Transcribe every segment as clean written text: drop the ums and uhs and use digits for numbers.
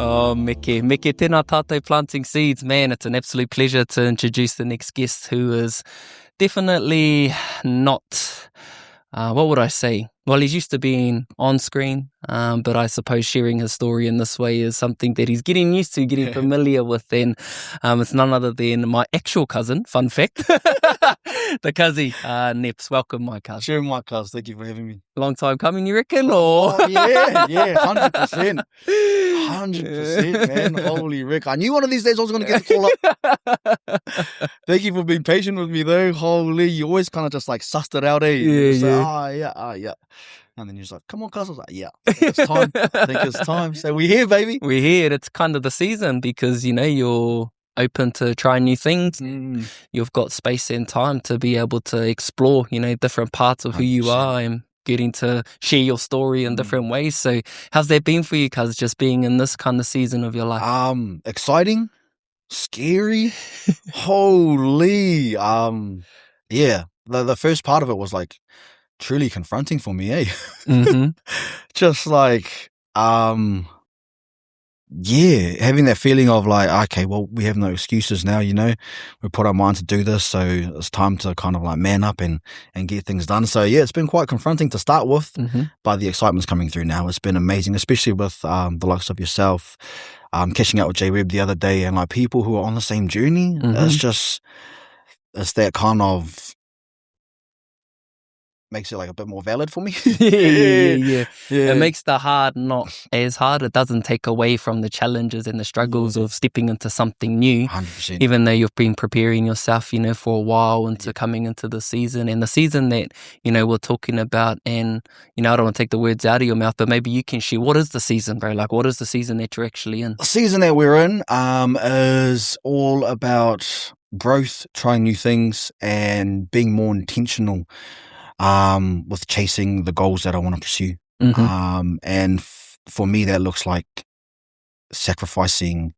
Oh, Meke tēnā tātou planting seeds. Man, it's an absolute pleasure to introduce the next guest who is definitely not, what would I say? Well, he's used to being on screen, but I suppose sharing his story in this way is something that he's getting used to, getting familiar with. And it's none other than my actual cousin, fun fact, the Kazi, Neps. Welcome, my cousin. Sure, my cuz. Thank you for having me. Long time coming, you reckon? Or? Oh, yeah, 100%. 100%, man. Holy Rick. I knew one of these days I was going to get the call up. Thank you for being patient with me, though. Holy, you always kind of just like sussed it out, eh? Yeah. And then you're just like, come on, cuz. I was like, yeah, I think it's time. I think it's time. So we're here, baby. We're here. It's kind of the season because, you know, you're open to try new things. You've got space and time to be able to explore, you know, different parts of who you are and getting to share your story in different ways. So how's that been for you, cuz, just being in this kind of season of your life? Exciting, scary, holy. Yeah, the first part of it was like truly confronting for me, eh? Just like, yeah, having that feeling of like, okay, well, we have no excuses now, you know, we put our mind to do this, so it's time to kind of like man up and get things done. So yeah, it's been quite confronting to start with, but the excitement's coming through now. It's been amazing, especially with the likes of yourself, catching up with J-Web the other day, and like people who are on the same journey. It's that kind of makes it like a bit more valid for me. Yeah. It makes the hard not as hard. It doesn't take away from the challenges and the struggles of stepping into something new. 100%. Even though you've been preparing yourself, you know, for a while into coming into the season. And the season that, you know, we're talking about, and, you know, I don't want to take the words out of your mouth, but maybe you can share, what is the season, bro? Like, what is the season that you're actually in? The season that we're in is all about growth, trying new things, and being more intentional with chasing the goals that I want to pursue. And for me, that looks like sacrificing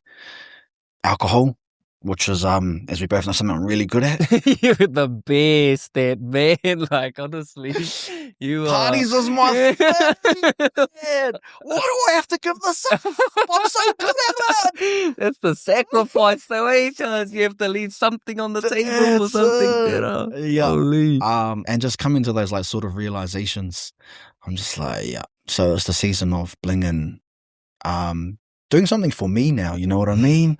alcohol, which is, as we both know, something I'm really good at. You're the best at, man. Like, honestly, you Parties is my thing, man. Why do I have to give this up? I'm so good at it. That's the sacrifice, though, eh, Charles? You have to leave something on the table for something better. Yeah. Holy. And just coming to those like sort of realizations, I'm just like, yeah. So it's the season of bling and doing something for me now, you know what I mean?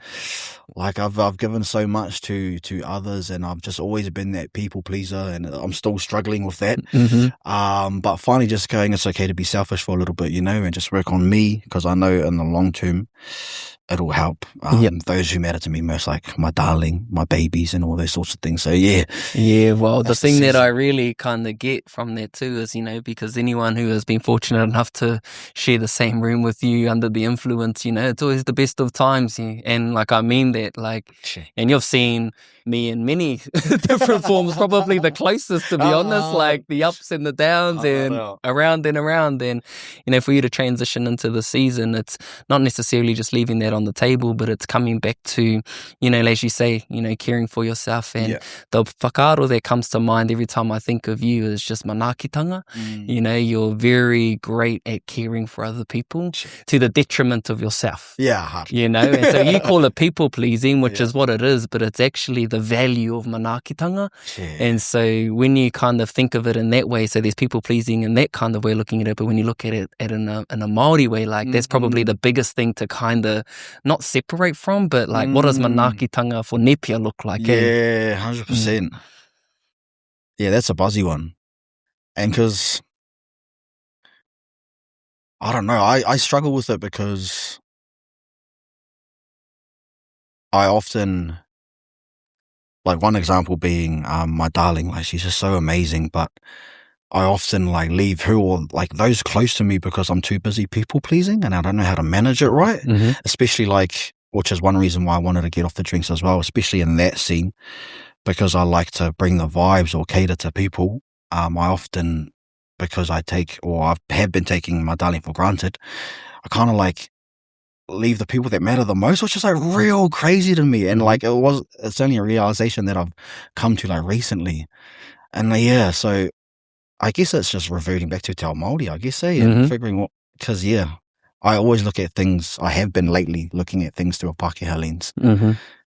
Like I've given so much to others, and I've just always been that people pleaser, and I'm still struggling with that. But finally just going, it's okay to be selfish for a little bit, you know, and just work on me, because I know in the long term it'll help those who matter to me most, like my darling, my babies, and all those sorts of things. So yeah. Well, the thing that I really kind of get from that too is, you know, because anyone who has been fortunate enough to share the same room with you under the influence, you know, it's always the best of times. And like, I mean that, like, and you've seen me in many different forms, probably the closest, to be honest, like the ups and the downs and around and around. And, you know, for you to transition into the season, it's not necessarily just leaving that on the table, but it's coming back to, you know, as you say, you know, caring for yourself. And the whānau that comes to mind every time I think of you is just manaakitanga. You know, you're very great at caring for other people to the detriment of yourself. You know, and so you call it people pleasing, which is what it is, but it's actually the value of manaakitanga. And so when you kind of think of it in that way, so there's people pleasing in that kind of way looking at it, but when you look at it in a Māori way, like that's probably the biggest thing to kind of not separate from, but like what does manaakitanga for Nepia look like? 100%. Yeah, that's a buzzy one. And because I don't know, I struggle with it because I often, like one example being my darling, like she's just so amazing, but I often like leave her or like those close to me because I'm too busy people pleasing and I don't know how to manage it right. Especially like, which is one reason why I wanted to get off the drinks as well, especially in that scene, because I like to bring the vibes or cater to people. I often, because I take, or I have been taking my darling for granted, I kind of like leave the people that matter the most, which is like real crazy to me. And like it's only a realization that I've come to like recently. And yeah, so I guess it's just reverting back to Te Ao Māori, I guess, and figuring what, because I always look at things, I have been lately looking at things through a Pākehā lens.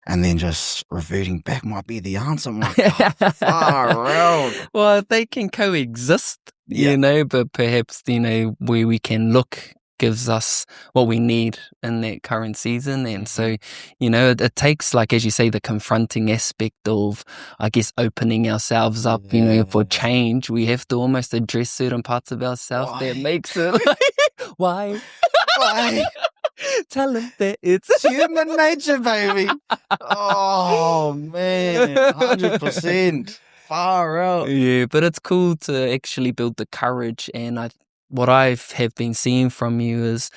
And then just reverting back might be the answer. I'm like, oh, far out. Well, they can coexist, you know, but perhaps, you know, where we can look gives us what we need in that current season. And so, you know, it takes, like, as you say, the confronting aspect of, I guess, opening ourselves up, you know, for change. We have to almost address certain parts of ourselves that makes it like, why? Tell him that it's human nature, baby. Oh, man. 100%. Far out. Yeah, but it's cool to actually build the courage. And what I have been seeing from you is,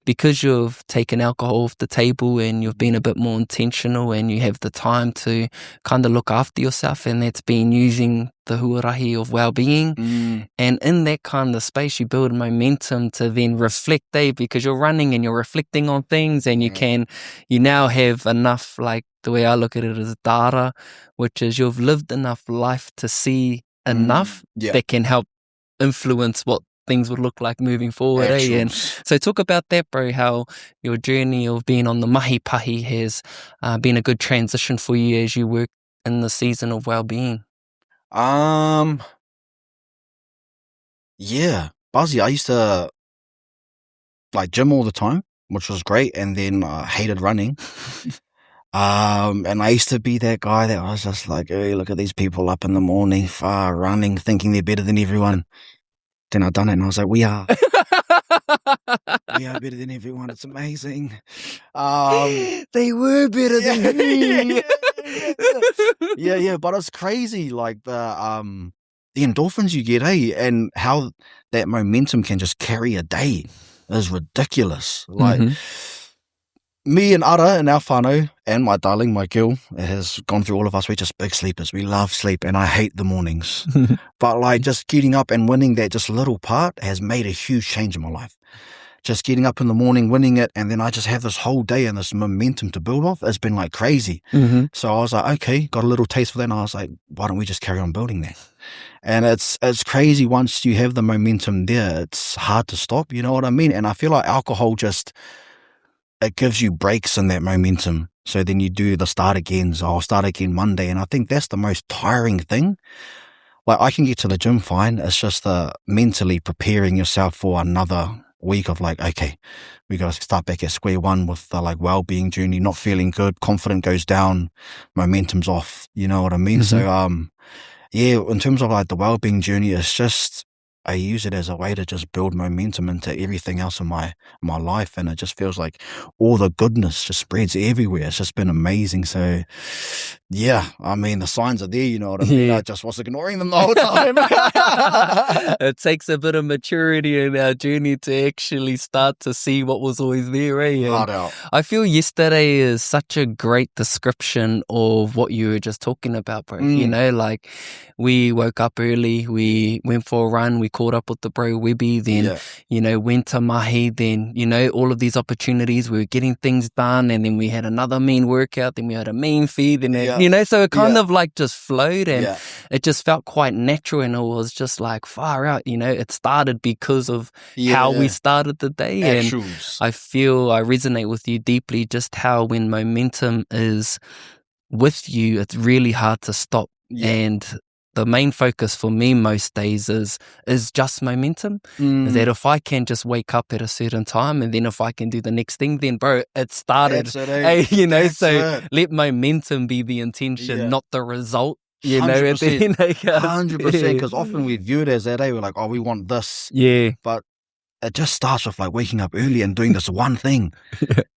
because you've taken alcohol off the table and you've been a bit more intentional and you have the time to kind of look after yourself, and that's been using the huarahi of well-being. And in that kind of space, you build momentum to then reflect, because you're running and you're reflecting on things, and you now have enough, like the way I look at it is data, which is you've lived enough life to see enough that can help influence what things would look like moving forward. And so talk about that, bro, how your journey of being on the mahi pahi has been a good transition for you as you work in the season of well-being. Yeah, Buzzy, I used to like gym all the time, which was great, and then I hated running. And I used to be that guy that was just like, hey, look at these people up in the morning, far running, thinking they're better than everyone. Then I done it and I was like, we are better than everyone. It's amazing. They were better than me. Yeah, but it's crazy, like the endorphins you get, and how that momentum can just carry a day is ridiculous. Like me and Ara and our whānau and my darling, my girl, it has gone through all of us. We're just big sleepers. We love sleep, and I hate the mornings. But like just getting up and winning that just little part has made a huge change in my life. Just getting up in the morning, winning it, and then I just have this whole day and this momentum to build off. It's been like crazy. So I was like, okay, got a little taste for that, and I was like, why don't we just carry on building that? And it's crazy. Once you have the momentum there, it's hard to stop. You know what I mean? And I feel like alcohol it gives you breaks in that momentum. So then you do the start again. So I'll start again Monday. And I think that's the most tiring thing. Like, I can get to the gym fine. It's just the mentally preparing yourself for another week of like, okay, we got to start back at square one with the like well-being journey, not feeling good, confidence goes down, momentum's off. You know what I mean? So, yeah, in terms of like the well-being journey, it's just, I use it as a way to just build momentum into everything else in my life, and it just feels like all the goodness just spreads everywhere. It's just been amazing. So yeah, I mean, the signs are there, you know what I mean? I just was ignoring them the whole time. It takes a bit of maturity in our journey to actually start to see what was always there, Hard out. I feel yesterday is such a great description of what you were just talking about, bro. You know, like, we woke up early, we went for a run, we caught up with the bro Webby, then, you know, went to mahi, then, you know, all of these opportunities, we were getting things done, and then we had another mean workout, then we had a mean feed, and then, you know, so it kind of like just flowed, and it just felt quite natural, and it was just like far out, you know, it started because of how we started the day. And I feel I resonate with you deeply, just how when momentum is with you, it's really hard to stop. And the main focus for me most days is just momentum. Is that if I can just wake up at a certain time, and then if I can do the next thing, then bro, it started. You know, let momentum be the intention, not the result. You 100%, know, at the end, 100%, because often we view it as that, we're like, oh, we want this. But it just starts with like waking up early and doing this one thing.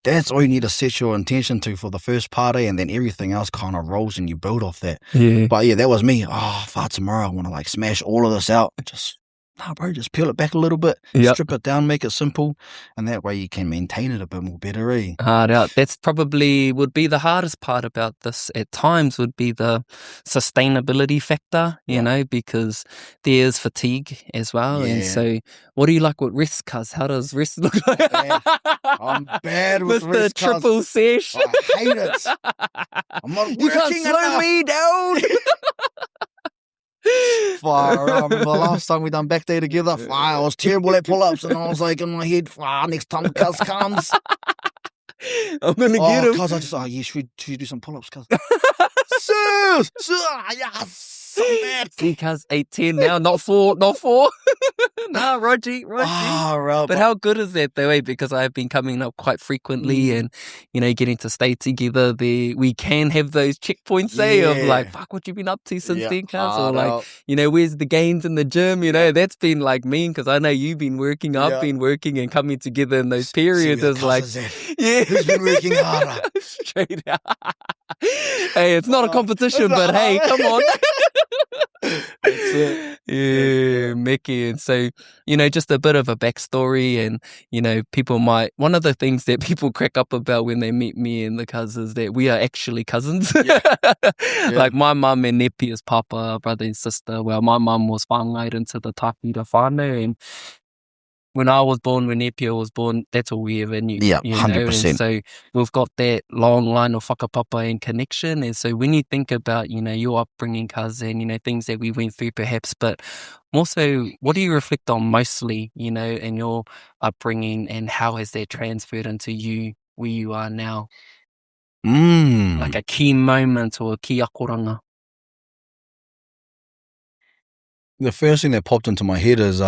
That's all you need to set your intention to for the first party, and then everything else kind of rolls and you build off that. But yeah, that was me. Oh, for tomorrow I want to like smash all of this out. Just, nah, bro, just peel it back a little bit, strip it down, make it simple, and that way you can maintain it a bit more better. Hard out. That's probably would be the hardest part about this at times, would be the sustainability factor, you know, because there's fatigue as well. And so what do you like with rest, cuz? How does rest look like? I'm bad with the triple sesh. I hate it. I'm not You can't slow me down. fire. I remember the last time we done back day together, fire, I was terrible at pull-ups, and I was like in my head, fire, next time cuz comes, I'm gonna get him. Cuz I just, yeah, should we do some pull-ups, cuz? Yes, See, cuz 8-10 now, not 4. Nah, Rogie. But how good is that though, eh? Because I've been coming up quite frequently and, getting to stay together there. We can have those checkpoints, of like, fuck, what you been up to since then, cuz? Or like, where's the gains in the gym? That's been like mean because I know you've been working, I've been working, and coming together in those periods is like, who's been working harder? Straight out. Hey, it's not a competition, but hey, come on. That's it. Yeah, Mickey. And so, just a bit of a backstory, and, people might, one of the things that people crack up about when they meet me and the cousins is that we are actually cousins. Like my mum and Nepia's papa, brother and sister. Well, my mum was whānau into the Tākuira whānau, and when I was born, when Nepia was born, that's all we ever knew. Yeah, 100%. And so we've got that long line of whakapapa and connection. And so when you think about, your upbringing, cousin, things that we went through perhaps, but also what do you reflect on mostly, in your upbringing, and how has that transferred into you, where you are now? Like a key moment or a key akoranga. The first thing that popped into my head is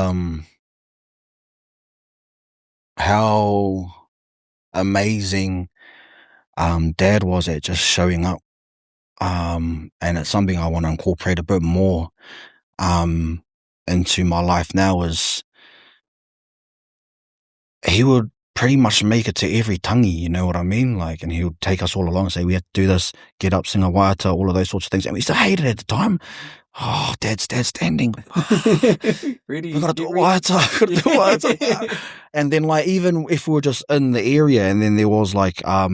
how amazing Dad was at just showing up, and it's something I want to incorporate a bit more into my life now. Is he would pretty much make it to every tangi, you know what I mean? Like, and he would take us all along and say, we have to do this, get up, sing a waiata, all of those sorts of things. And we used to hate it at the time. Oh, Dad's standing. Really? We gotta do a waiata. And then, like, even if we were just in the area and then there was like a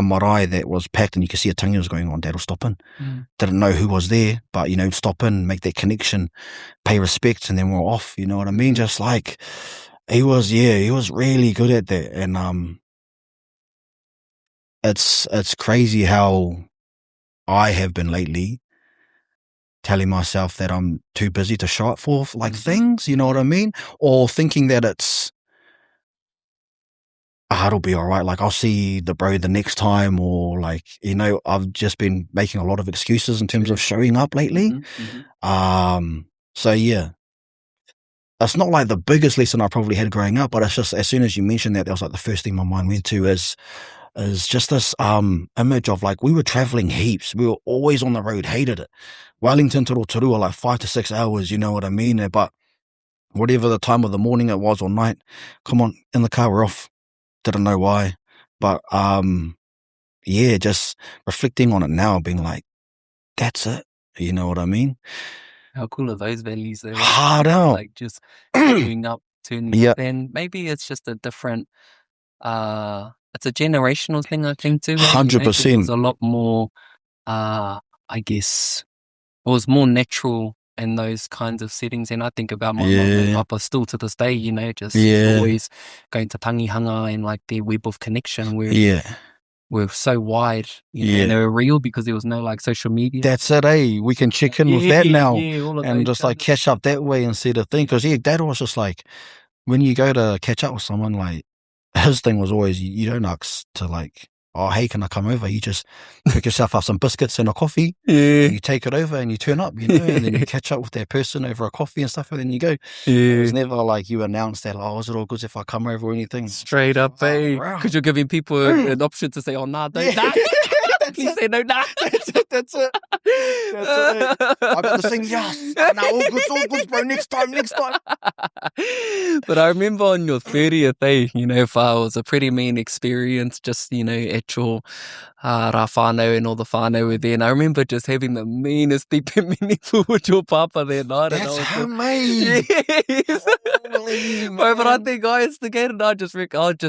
marae that was packed and you could see a tangi was going on, Dad will stop in. Didn't know who was there, but, stop in, make that connection, pay respect, and then we're off, you know what I mean? Just like, he was really good at that. And it's crazy how I have been lately telling myself that I'm too busy to show up for like things, you know what I mean? Or thinking that it's, it'll be all right. Like, I'll see the bro the next time, or like, I've just been making a lot of excuses in terms of showing up lately. So yeah, it's not like the biggest lesson I probably had growing up, but it's just, as soon as you mentioned that was like the first thing my mind went to is just this image of like, we were traveling heaps. We were always on the road, hated it. Wellington to Rotorua, like 5 to 6 hours, you know what I mean? But whatever the time of the morning it was or night, come on, in the car, we're off. Didn't know why. But just reflecting on it now, being like, that's it. You know what I mean? How cool are those values though? Hard out. Like just turning up. And maybe it's just a different, it's a generational thing, I think, too. 100%. It was a lot more, I guess, it was more natural in those kinds of settings. And I think about my mum and papa still to this day, just always going to tangihanga and like their web of connection where we're so wide, and they were real because there was no like social media. That's it, eh? We can check in with that now and just like catch up that way instead of thing. Because Dad was just like, when you go to catch up with someone, like, his thing was always, you don't ask to like, oh, hey, can I come over? You just pick yourself up some biscuits and a coffee. And you take it over and you turn up, and then you catch up with that person over a coffee and stuff, and then you go. It was never like you announced that, oh, is it all good if I come over or anything? Straight up, eh? Because you're giving people an option to say, oh, nah, don't. Nah. Please say no, nah. That's it. I got to sing, yes. Nah, all good, bro. Next time. But I remember on your 30th day, it was a pretty mean experience, just, at your rā whānau and all the whānau were there. And I remember just having the meanest tipe minifu with your papa that night. That's homemade. Yes. But I think I instigated. I just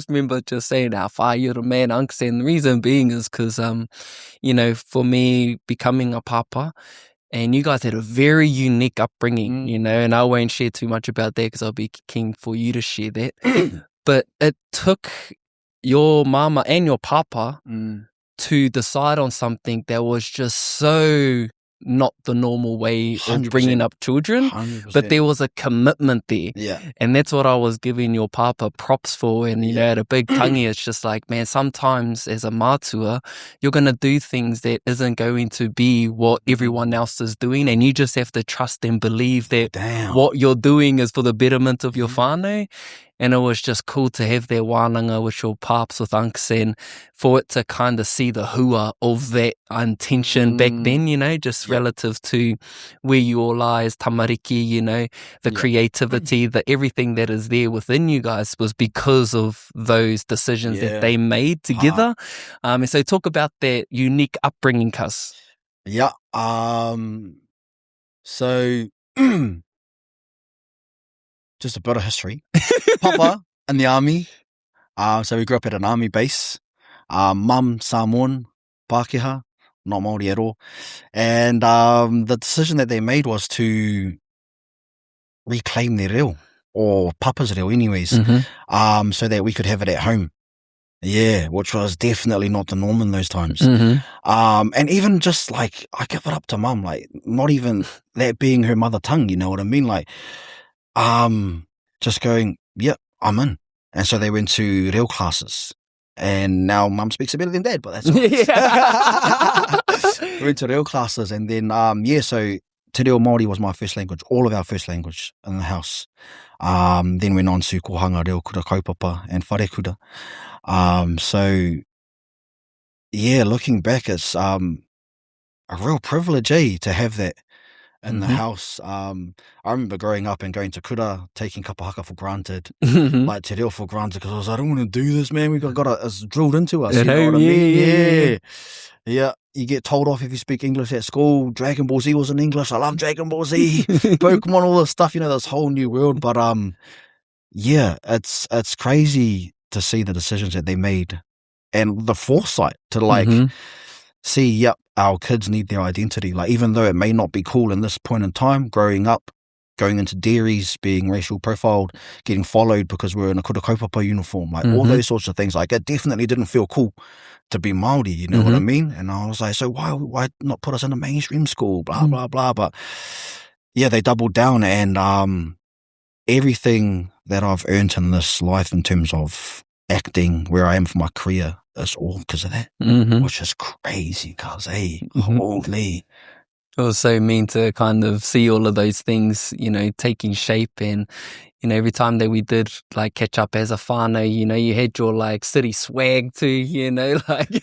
remember just saying, how far you're a man, unks. And the reason being is because, for me becoming a papa, and you guys had a very unique upbringing, and I won't share too much about that because I'll be keen for you to share that. But it took your mama and your papa to decide on something that was just so not the normal way of 100%. bringing up children, 100%. but there was a commitment there. Yeah. And that's what I was giving your papa props for. And, you know, at a big tangi, it's just like, man, sometimes as a mātua, you're going to do things that isn't going to be what everyone else is doing. And you just have to trust and believe that what you're doing is for the betterment of your whānau. And it was just cool to have that wānanga with your paps, with unks, and for it to kind of see the hua of that intention back then, you know, just relative to where you all are as tamariki, you know, the creativity, the everything that is there within you guys was because of those decisions that they made together. And so talk about that unique upbringing, cuz. Yeah. So just a bit of history. Papa in the army. So we grew up at an army base. Mum, Samoan, Pākehā, not Māori at all. And the decision that they made was to reclaim their reo, or papa's reo anyways, so that we could have it at home. Yeah, which was definitely not the norm in those times. And even just like, I give it up to mum, like not even that being her mother tongue, you know what I mean? Like, just going, yep, I'm in. And so they went to reo classes. And now mum speaks better than dad, but that's all. We went to reo classes, and then, so te reo Māori was my first language, all of our first language in the house. Then went on to kohanga, reo kura, kaupapa, and whare kura. So, yeah, looking back, it's a real privilege, to have that in the house. I remember growing up and going to kura, taking kapa haka for granted, like te reo for granted, because I was like, I don't want to do this, man. We got it, it's drilled into us. You know what I mean? Yeah. You get told off if you speak English at school. Dragon Ball Z was in English. I love Dragon Ball Z, Pokemon, all this stuff. You know, this whole new world. But it's crazy to see the decisions that they made and the foresight to like see, yep, our kids need their identity. Like, even though it may not be cool in this point in time, growing up, going into dairies, being racial profiled, getting followed because we're in a kura kaupapa uniform, like all those sorts of things. Like, it definitely didn't feel cool to be Māori, you know what I mean? And I was like, so why not put us in a mainstream school, blah, blah, blah. But yeah, they doubled down, and everything that I've earned in this life in terms of acting, where I am for my career, is all because of that, which is crazy, cuz, holy. It was so mean to kind of see all of those things, you know, taking shape. And, you know, every time that we did like catch up as a whānau, you know, you had your like city swag too, you know, like you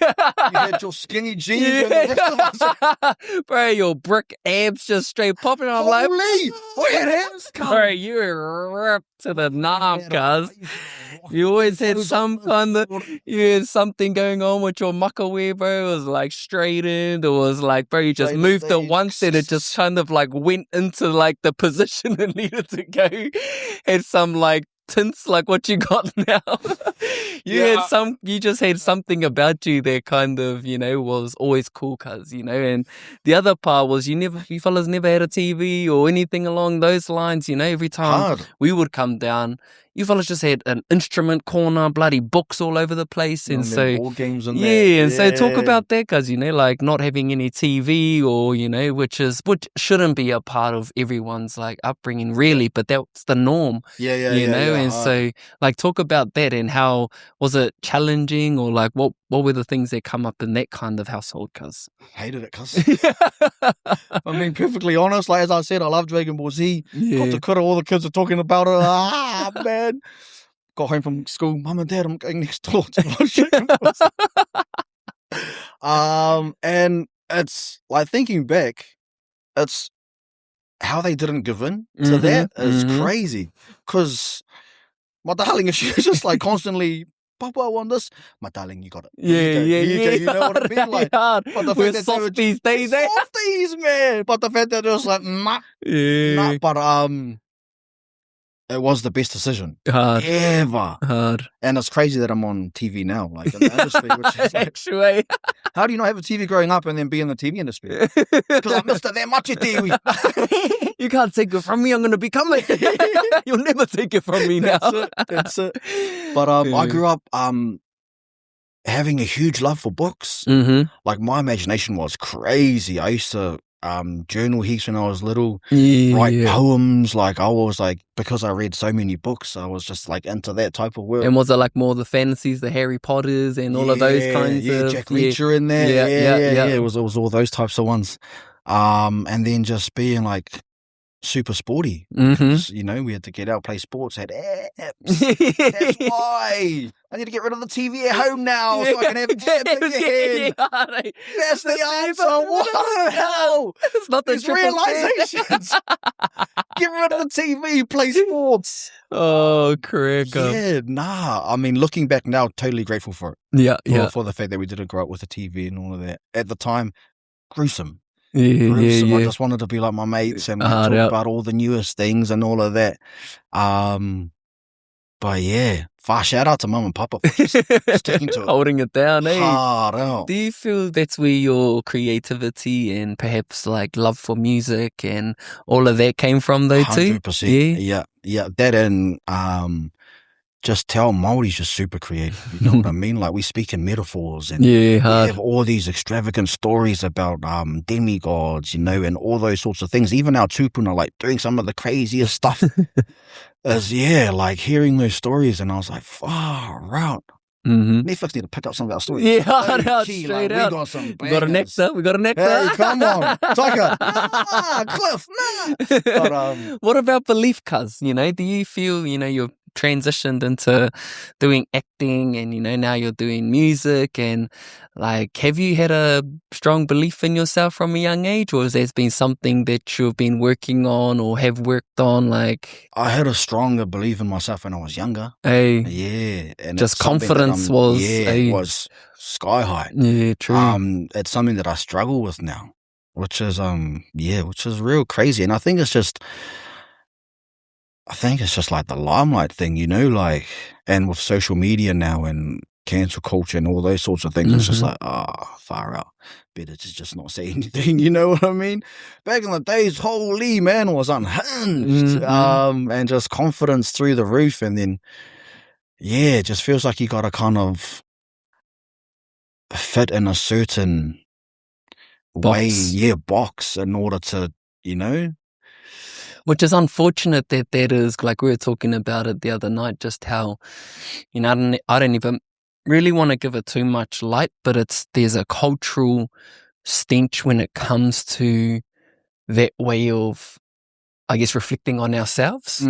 had your skinny jeans and the rest of us. Bro, your brick abs just straight popping. I'm like, what had abs? Bro, you were ripped to the knob, cuz. You always had some kind of, you had something going on with your makawe, bro. It was like straightened. It was like, bro, you just moved it once and it just kind of like went into like the position it needed to go. Had some like tints like what you got now. You just had something about you that kind of, you know, was always cool, cuz, you know. And the other part was you fellas never had a TV or anything along those lines, you know. Every time we would come down, you fellas just had an instrument corner, bloody books all over the place. And so, board games and so talk about that, cuz, you know, like not having any TV, or, you know, which shouldn't be a part of everyone's like upbringing really, but that's the norm, you know. And so like talk about that, and how was it challenging, or like what were the things that come up in that kind of household, cuz? Hated it, cuz. I'm being perfectly honest. Like, as I said, I love Dragon Ball Z. Got to kura, all the kids are talking about it. Man. Got home from school, Mum and Dad, I'm going next door to watch Dragon Ball Z. And it's like, thinking back, it's how they didn't give in to that is crazy. Because my darling, if she was just like constantly, Papa, I want this. My darling, you got it. You know what I mean? Like, but the we're fact soft these days, softies, man. But the fact that it was like, nah. But it was the best decision ever. And it's crazy that I'm on TV now, like in the industry. Which is like, actually, how do you not have a TV growing up and then be in the TV industry? Because I missed it that much at TV. You can't take it from me. I'm going to become it. You'll never take it from me now. That's it. But I grew up having a huge love for books. Like, my imagination was crazy. I used to journal heaps when I was little, Yeah, write yeah. poems. Like I was like, because I read so many books, I was just like into that type of work. And was it like more the fantasies, the Harry Potters and all of those kinds of... Jack Reacher in there. Yeah. It was all those types of ones. And then just being like super sporty. Mm-hmm. You know, we had to get out, play sports, had apps. That's why I need to get rid of the TV at home now so I can have apps again. That's the answer. What the hell? It's not the These realizations. Get rid of the TV, play sports. Oh, correct. Yeah, nah. I mean, looking back now, totally grateful for it. Yeah. For the fact that we didn't grow up with a TV and all of that. At the time, gruesome. Yeah. I just wanted to be like my mates and talk about all the newest things and all of that. But yeah, shout out to mum and papa for just sticking to it. Holding it down, eh? Hard out. Do you feel that's where your creativity and perhaps like love for music and all of that came from though too? 100%. Yeah. That and just tell Māori's just super creative. You know what I mean? Like we speak in metaphors and we have all these extravagant stories about demigods, you know, and all those sorts of things. Even our tupuna, like doing some of the craziest stuff. Like hearing those stories, and I was like, far out. Netflix need to pick up some of our stories. Yeah, straight out. We got a nectar. Hey, come on. Tucker. Cliff. But, what about belief, cuz? You know, do you feel, you know, you're transitioned into doing acting and, you know, now you're doing music and like, have you had a strong belief in yourself from a young age, or has there been something that you've been working on or have worked on? Like, I had a stronger belief in myself when I was younger. Yeah. And just confidence was... it was sky high. Yeah, true. It's something that I struggle with now, which is real crazy. And I think it's just like the limelight thing, you know, like, and with social media now and cancel culture and all those sorts of things, it's just like, far out. Better to just not say anything, you know what I mean? Back in the days, holy man was unhinged, and just confidence through the roof. And then, it just feels like you got to kind of fit in a certain box in order to, you know. Which is unfortunate that is, like we were talking about it the other night, just how, you know, I don't even really want to give it too much light, but there's a cultural stench when it comes to that way of, I guess, reflecting on ourselves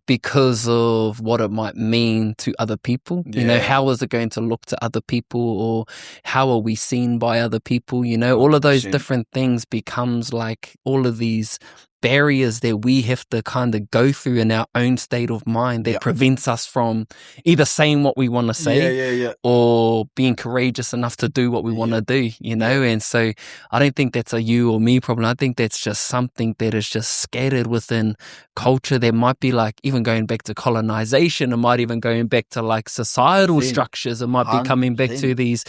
because of what it might mean to other people. You know, how is it going to look to other people, or how are we seen by other people? You know, all of those different things becomes like all of these barriers that we have to kind of go through in our own state of mind that prevents us from either saying what we want to say or being courageous enough to do what we want to do, you know. And so I don't think that's a you or me problem. I think that's just something that is just scattered within culture that might be like even going back to colonization. It might even going back to like societal structures. It might be coming back to these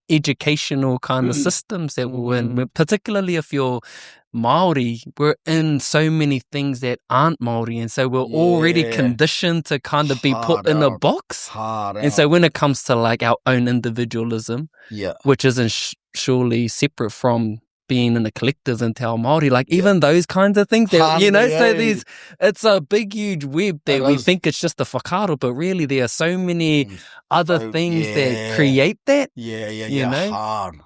educational kind of systems that we're in, particularly if you're Māori. We're in so many things that aren't Māori, and so we're already conditioned to kind of be put in a box. And so when it comes to like our own individualism, which isn't surely separate from being in a collective and Te Ao Māori, like even those kinds of things that, you know, so it's a big huge web that we think it's just the whakaaro, but really there are so many other things that create that. You know? Hard.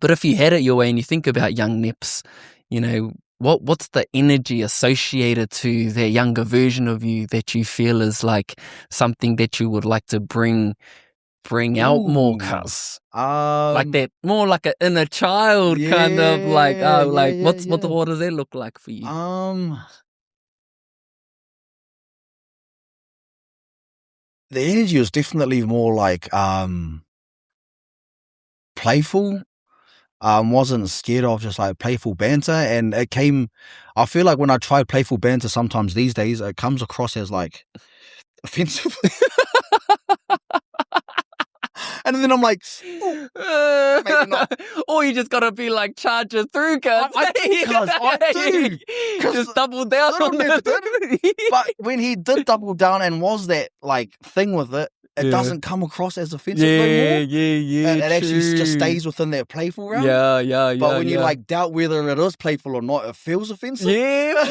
But if you had it your way and you think about young Neps, you know, what's the energy associated to that younger version of you that you feel is like something that you would like to bring out more, cuz? Like that, more like an inner child kind of like, what does that look like for you? The energy was definitely more like playful. Wasn't scared of, just like playful banter, and it came, I feel like when I try playful banter sometimes these days, it comes across as like offensive. And then I'm like, maybe not. Or you just gotta be like, charge it through, cuz. I do. Just double down on it. But when he did double down and was that like thing with it, it doesn't come across as offensive no more. Yeah, It actually just stays within that playful realm. Yeah. But when you like doubt whether it is playful or not, it feels offensive. Yeah.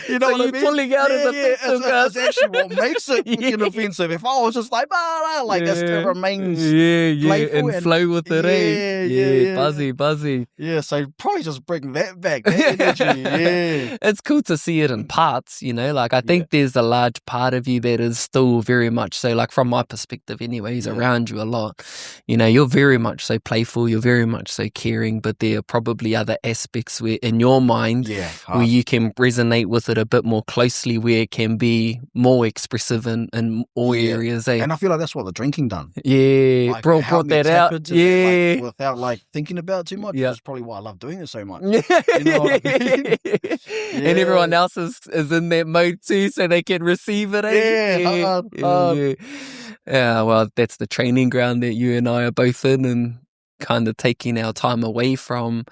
You know So what I you're mean? pulling out as offensive, it's actually what makes it fucking offensive. If I was just like, like that still remains playful and flow with it, yeah. Buzzy. Yeah, so probably just bring that back, that energy, yeah. It's cool to see it in parts, you know, like I think there's a large part of you that is still very much so, like from my perspective anyways, around you a lot, you know, you're very much so playful, you're very much so caring, but there are probably other aspects where in your mind where you can resonate with it a bit more closely, where it can be more expressive in all areas, eh? And I feel like that's what the drinking done. Like, brought that out. That, like, without like thinking about it too much. That's probably why I love doing it so much. You know what I mean? And everyone else is in that mode too, so they can receive it, eh? Yeah, well, that's the training ground that you and I are both in, and kind of taking our time away from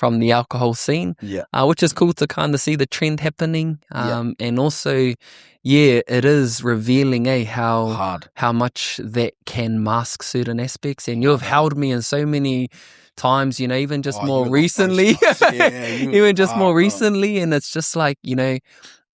the alcohol scene, which is cool to kind of see the trend happening, and also it is revealing how much that can mask certain aspects, and you've held me in so many times, you know, even just more recently, more recently, and it's just like, you know,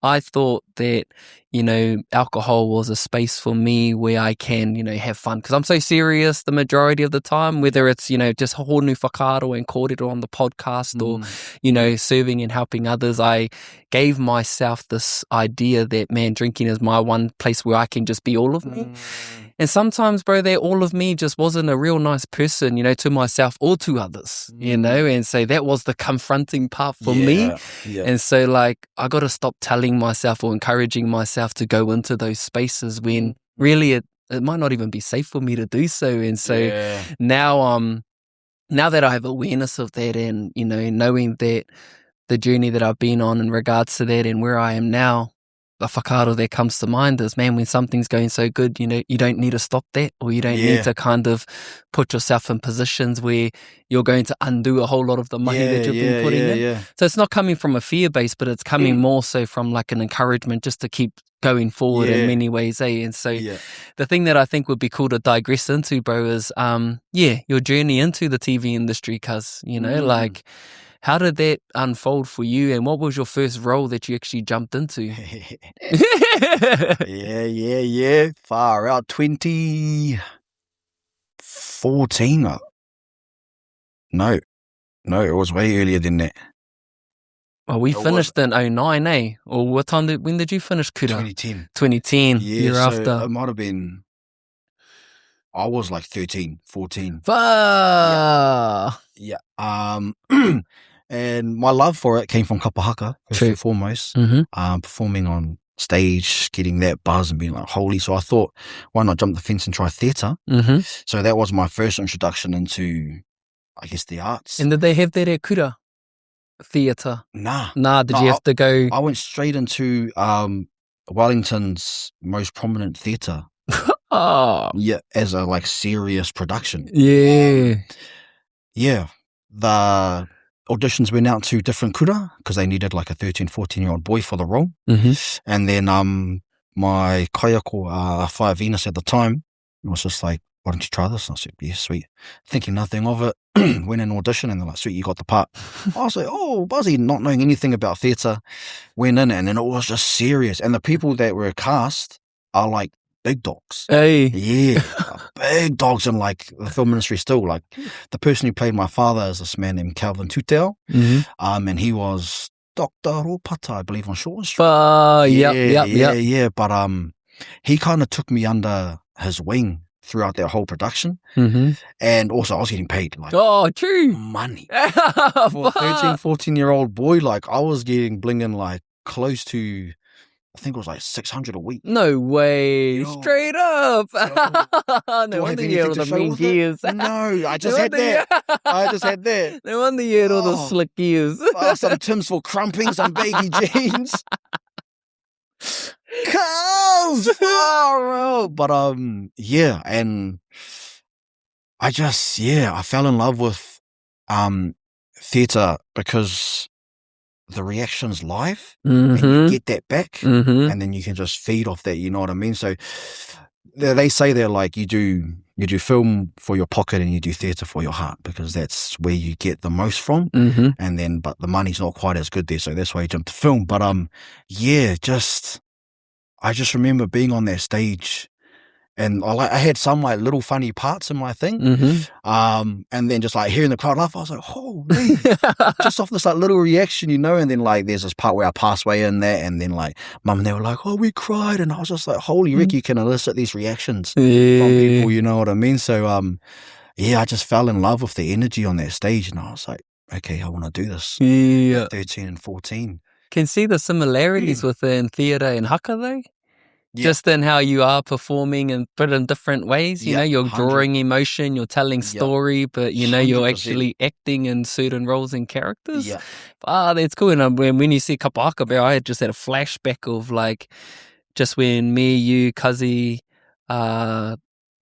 I thought that, you know, alcohol was a space for me where I can, you know, have fun. Because I'm so serious the majority of the time, whether it's, you know, just honu whānau and kōrero on the podcast or, you know, serving and helping others. I gave myself this idea that, man, drinking is my one place where I can just be all of me. And sometimes, bro, that all of me just wasn't a real nice person, you know, to myself or to others, you know. And so that was the confronting part for me. And so, like, I got to stop telling myself or encouraging myself to go into those spaces when really it might not even be safe for me to do so. And so now that I have awareness of that, and, you know, knowing that the journey that I've been on in regards to that and where I am now, the whakaaro that comes to mind is, man, when something's going so good, you know, you don't need to stop that, or you don't need to kind of put yourself in positions where you're going to undo a whole lot of the money that you've been putting in. So it's not coming from a fear base, but it's coming more so from like an encouragement just to keep going forward in many ways, eh? And so the thing that I think would be cool to digress into, bro, is your journey into the TV industry, cuz, you know, like, how did that unfold for you, and what was your first role that you actually jumped into? Far out, 2014. No, it was way earlier than that. Well, we finished in 2009, eh? Or when did you finish Kura? 2010, year after. It might have been, I was like 13, 14. And my love for it came from kapa haka, first and foremost. Performing on stage, getting that buzz and being like, holy. So I thought, why not jump the fence and try theatre? So that was my first introduction into, I guess, the arts. And did they have that at Kura theatre? Nah, did you have to go? I went straight into Wellington's most prominent theatre. As a like serious production. The auditions went out to different kura because they needed like a 13, 14-year-old boy for the role. And then my kaiako, Whaia Venus at the time, was just like, why don't you try this? And I said, yeah, sweet. Thinking nothing of it. Went in audition and they're like, sweet, you got the part. I was like, oh, Buzzy, not knowing anything about theatre. Went in and then it was just serious. And the people that were cast are like big dogs. Big dogs in like the film industry still. Like the person who played my father is this man named Calvin Tuteo. And he was Dr. Ropata, I believe, on Short Street. But he kind of took me under his wing throughout that whole production. And also I was getting paid like money. For a 13, 14-year-old boy, like I was getting blinging like close to, I think it was like 600 a week. No way. Straight up. No wonder you had all the mean gears. No, I just had that. No wonder you had all the slick gears. Some Tims for crumping, some baggy jeans. But and I just I fell in love with theatre because the reactions live, and you get that back, and then you can just feed off that. You know what I mean? So they say they're like you do film for your pocket and you do theatre for your heart, because that's where you get the most from. And then, but the money's not quite as good there, so that's why you jump to film. But yeah, I just remember being on that stage. And I had some like little funny parts in my thing, and then just like hearing the crowd laugh, I was like, "Holy!" Just off this like little reaction, you know. And then like there's this part where I pass away in that, and then like Mum and they were like, "Oh, we cried," and I was just like, "Holy Rick, you can elicit these reactions from people," you know what I mean? So yeah, I just fell in love with the energy on that stage, and I was like, "Okay, I want to do this." Yeah, 13 and 14. Can see the similarities within theatre and haka though. Yeah. Just in how you are performing and but in different ways, you know, you're 100. drawing emotion, you're telling story, but you know, you're 100%. actually acting in certain roles and characters. Yeah. That's cool. And when you see kapa haka, I just had a flashback of like, just when me, you, Kazi,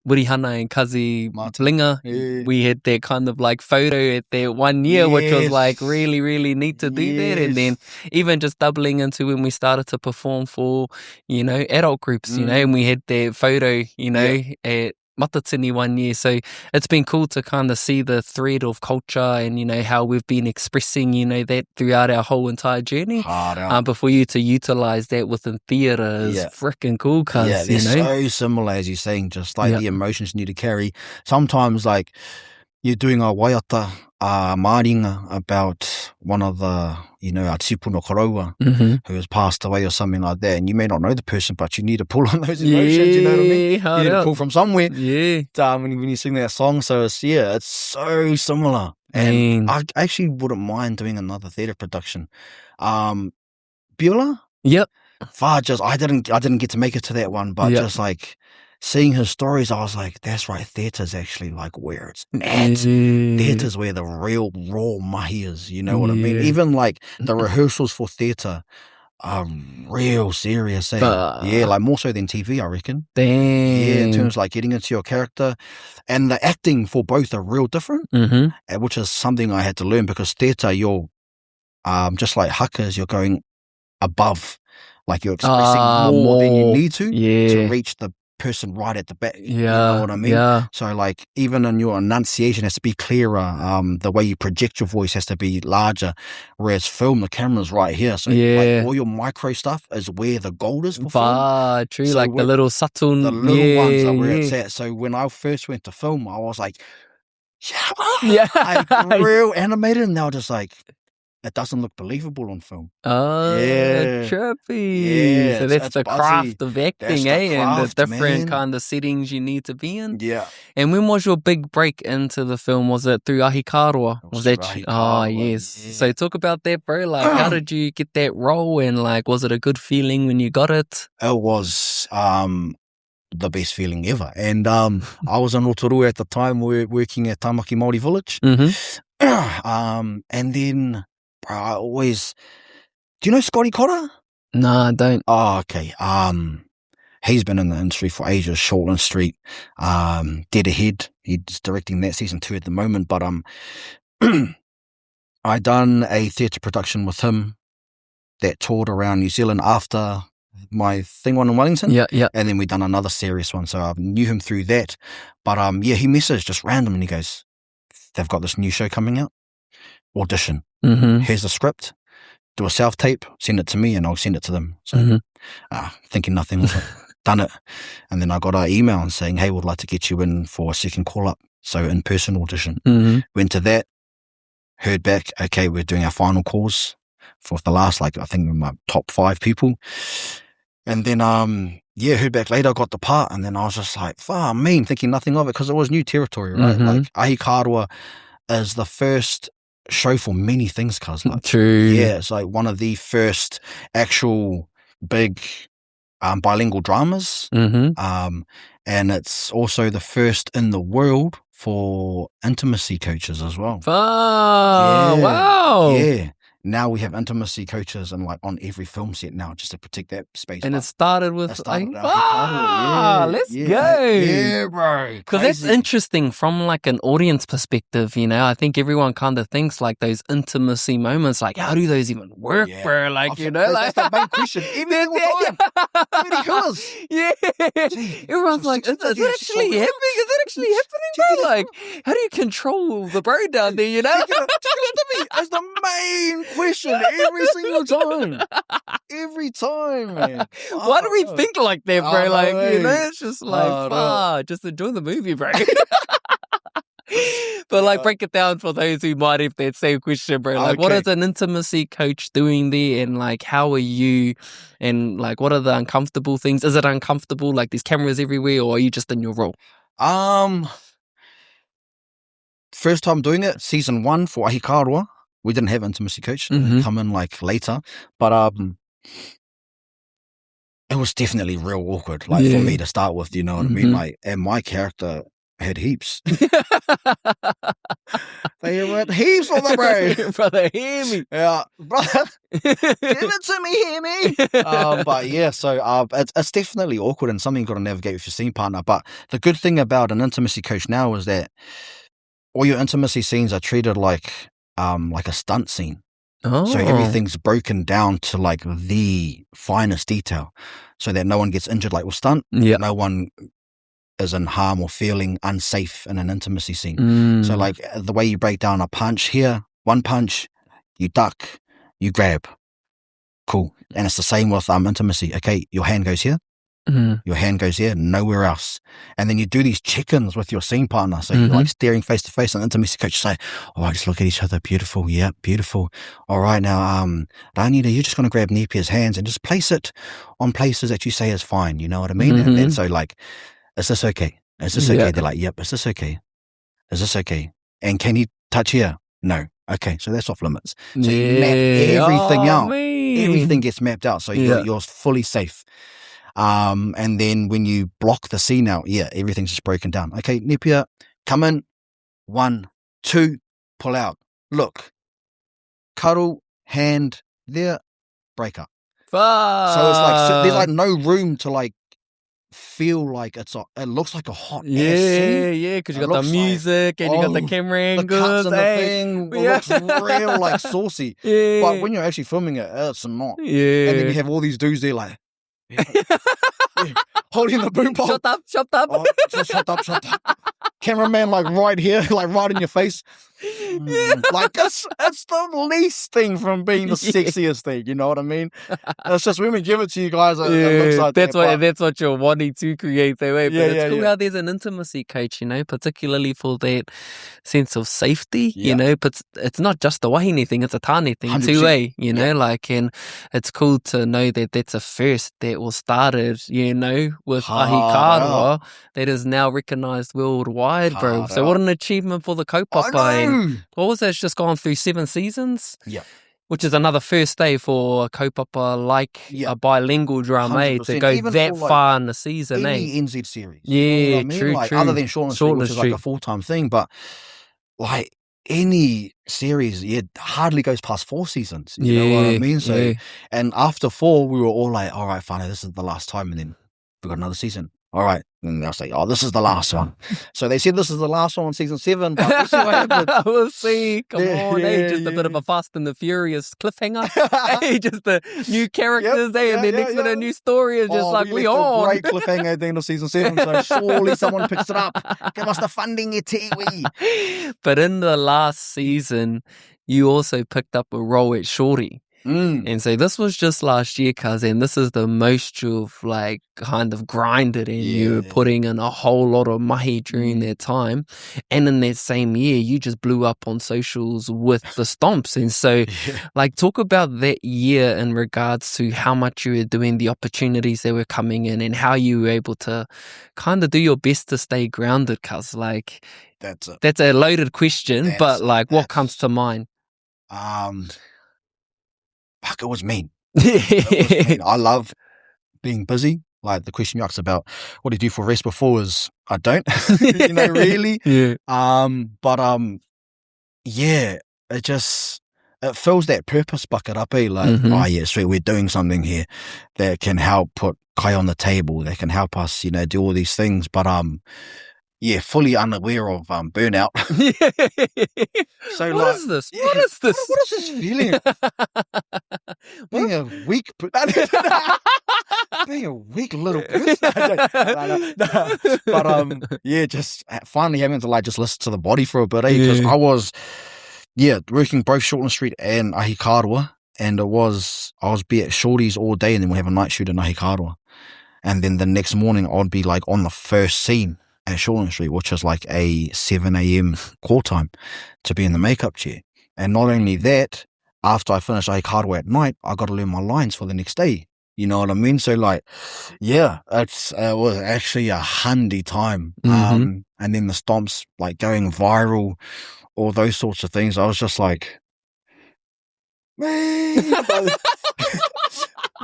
Wirihana and Kazi Blinga, we had that kind of like photo at that 1 year, which was like really, really neat to do that. And then even just doubling into when we started to perform for, you know, adult groups, you know, and we had that photo, you know, at Matatini 1 year. So it's been cool to kind of see the thread of culture and, you know, how we've been expressing, you know, that throughout our whole entire journey. But for you to utilize that within theatre is freaking cool, cuz, yeah, you know. They're so similar, as you're saying, just like the emotions you need to carry. Sometimes like you're doing a waiata māringa about one of the, you know, our tipu no kōrero who has passed away or something like that, and you may not know the person, but you need to pull on those emotions, you know what I mean? You need to pull from somewhere when you sing that song. So it's so similar. And I actually wouldn't mind doing another theatre production. Biola? Yep. I didn't get to make it to that one, but just like seeing his stories, I was like, that's right, theatre's actually like where it's at. Theatre's where the real raw mahi is, you know what I mean? Even like the rehearsals for theatre are real serious, eh? Yeah, like more so than TV, I reckon. Damn. Yeah, in terms of like getting into your character, and the acting for both are real different, which is something I had to learn, because theatre, you're just like hakas, you're going above, like you're expressing more than you need to reach the person right at the back. You know what I mean? So like even in your enunciation has to be clearer, the way you project your voice has to be larger, whereas film, the camera's right here, so like all your micro stuff is where the gold is for film. True. So like the little subtle, the little ones are where it's at. So when I first went to film, I was like, like real animated, and they were just like, it doesn't look believable on film. Trippy. So that's the craft of acting, and the different kind of settings you need to be in. And when was your big break into the film? Was it through Ahikāroa? Was that yes. So talk about that, bro. Like, how did you get that role, and like, was it a good feeling when you got it? It was the best feeling ever. And I was in Aotearoa at the time, working at Tamaki Māori Village. And then I always... Do you know Scotty Cotter? No, I don't. Oh, okay. He's been in the industry for ages. Shortland Street, Dead Ahead. He's directing that season 2 at the moment. But I done a theatre production with him that toured around New Zealand after my thing one in Wellington. And then we done another serious one. So I knew him through that. But he messaged just random, and he goes, they've got this new show coming out. Audition. Here's the script. Do a self-tape, send it to me, and I'll send it to them. So thinking nothing of it. Done it. And then I got an email and saying, hey, we'd like to get you in for a second call-up. So in-person audition. Went to that, heard back, okay, we're doing our final calls for the last, like, I think my top 5 people. And then, heard back later, got the part, and then I was just like, thinking nothing of it, because it was new territory, right? Like, Ahikāroa is the first show for many things, cuz like, true. Yeah, it's like one of the first actual big bilingual dramas, and it's also the first in the world for intimacy coaches as well. Wow. now we have intimacy coaches and like on every film set now just to protect that space. And it started with let's go. Yeah, bro. Because that's interesting from like an audience perspective, you know. I think everyone kind of thinks like those intimacy moments, like how do those even work, bro? Like, you know, like that's the main question every single time. Ridiculous. Yeah. Gee, everyone's like, is it actually happening? Is it actually happening, bro? Like, how do you control the bro down there, you know? That's the main question every single time. Every time, man. Why do we think like that, bro? Like, you know, it's just like, just enjoy the movie, bro. But like, break it down for those who might have that same question, bro. Like, what is an intimacy coach doing there, and like, how are you, and like, what are the uncomfortable things? Is it uncomfortable? Like, there's cameras everywhere, or are you just in your role? First time doing it, season 1 for Ahikāroa. We didn't have intimacy coach. Come in like later, but it was definitely real awkward. Like for me to start with, you know what I mean? Like, and my character had heaps. They had heaps of them, bro. Brother, hear me. Yeah, brother. Give it to me, hear me. But yeah, so it's definitely awkward and something you've got to navigate with your scene partner. But the good thing about an intimacy coach now is that all your intimacy scenes are treated like a stunt scene. So everything's broken down to like the finest detail so that no one gets injured. Like with stunt, no one is in harm or feeling unsafe in an intimacy scene. So like the way you break down a punch here, one punch, you duck, you grab. Cool. And it's the same with intimacy. Okay, your hand goes here. Your hand goes here, nowhere else. And then you do these check-ins with your scene partner. So you're like staring face to face, and intimacy coach say, all right, just look at each other. Beautiful. Yeah, beautiful. All right, now, Ranita, you're just going to grab Nepia's hands and just place it on places that you say is fine. You know what I mean? And so like, is this okay? Is this okay? They're like, yep, is this okay? Is this okay? And can you touch here? No. Okay, so that's off limits. So you map everything out. Everything gets mapped out. So you're fully safe. And then when you block the scene out, everything's just broken down. Okay, Nepia, come in. 1, 2, pull out. Look, cuddle, hand, there, break up. Fuck. So it's like, there's like no room to like feel like it looks like a hot ass scene. Yeah, because you got the music and you got the camera angles. The cuts and the thing looks real like saucy. But when you're actually filming it, it's not. And then you have all these dudes there like, holding the boom pole. Shut up. Shut up. Cameraman like right here, like right in your face. Like it's the least thing from being the sexiest thing, you know what I mean? It's just when we give it to you guys, it looks like that's what you're wanting to create that way. But it's cool how there's an intimacy coach, you know, particularly for that sense of safety, you know, but it's not just a wahine thing, it's a tāne thing 100%. Too, you know, like, and it's cool to know that that's a first that was started, you know, with Ahikāroa that is now recognised worldwide, bro. So what an achievement for the kaupapa. What was that? It's just gone through 7 seasons? Yeah. Which is another first day for a kaupapa like a bilingual drama to go even that far in the season. Any NZ series. Yeah, you know what I mean? True. Like, other than Short and Sweet, which is like a full-time thing, but like any series, hardly goes past 4 seasons. You know what I mean? So, and after 4, we were all like, all right, fine, this is the last time. And then we got another season. All right. And they'll say, oh, this is the last one. So they said this is the last one on season 7, but we'll see what happens. We'll see. Come on, just a bit of a Fast and the Furious cliffhanger. Just the new characters, and then next minute a new story is just like, we on. Great cliffhanger at the end of season 7, so surely someone picks it up. Give us the funding, Tiwi. But in the last season, you also picked up a role at Shorty. And so this was just last year, cuz, and this is the most you've like kind of grinded, and you're putting in a whole lot of mahi during that time. And in that same year, you just blew up on socials with the stomps. And so like, talk about that year in regards to how much you were doing, the opportunities that were coming in, and how you were able to kind of do your best to stay grounded, cuz. Like, that's a loaded question, but like, what comes to mind? Fuck, it was mean. It was mean. I love being busy. Like the question you asked about what do you do for rest before is I don't, you know, really. But it just, it fills that purpose bucket up, like, oh yeah, sweet, we're doing something here that can help put kai on the table, that can help us, do all these things. But yeah, fully unaware of burnout. So what is this? Yeah, what is this? What is this feeling? Being a weak, being a weak little person. But yeah, just finally having to just listen to the body for a bit, because I was working both Shortland Street and Ahikāroa, and I was be at Shorty's all day, and then we have a night shoot in Ahikāroa, and then the next morning I'd be on the first scene at Shortland Street, which is a 7 a.m. call time to be in the makeup chair. And not only that, after I finish Ahikāroa at night, I got to learn my lines for the next day. You know what I mean? So it was actually a handy time. And then the stomps going viral, all those sorts of things. I was just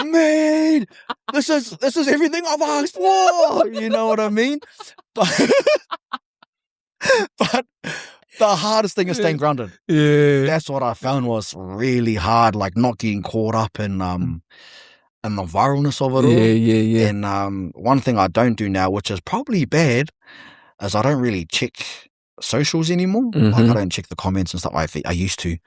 man, this is everything I've asked for. You know what I mean? But the hardest thing is staying grounded. Yeah, that's what I found was really hard. Not getting caught up in the viralness of it all. Yeah. And one thing I don't do now, which is probably bad, is I don't really check socials anymore. I don't check the comments and stuff. I used to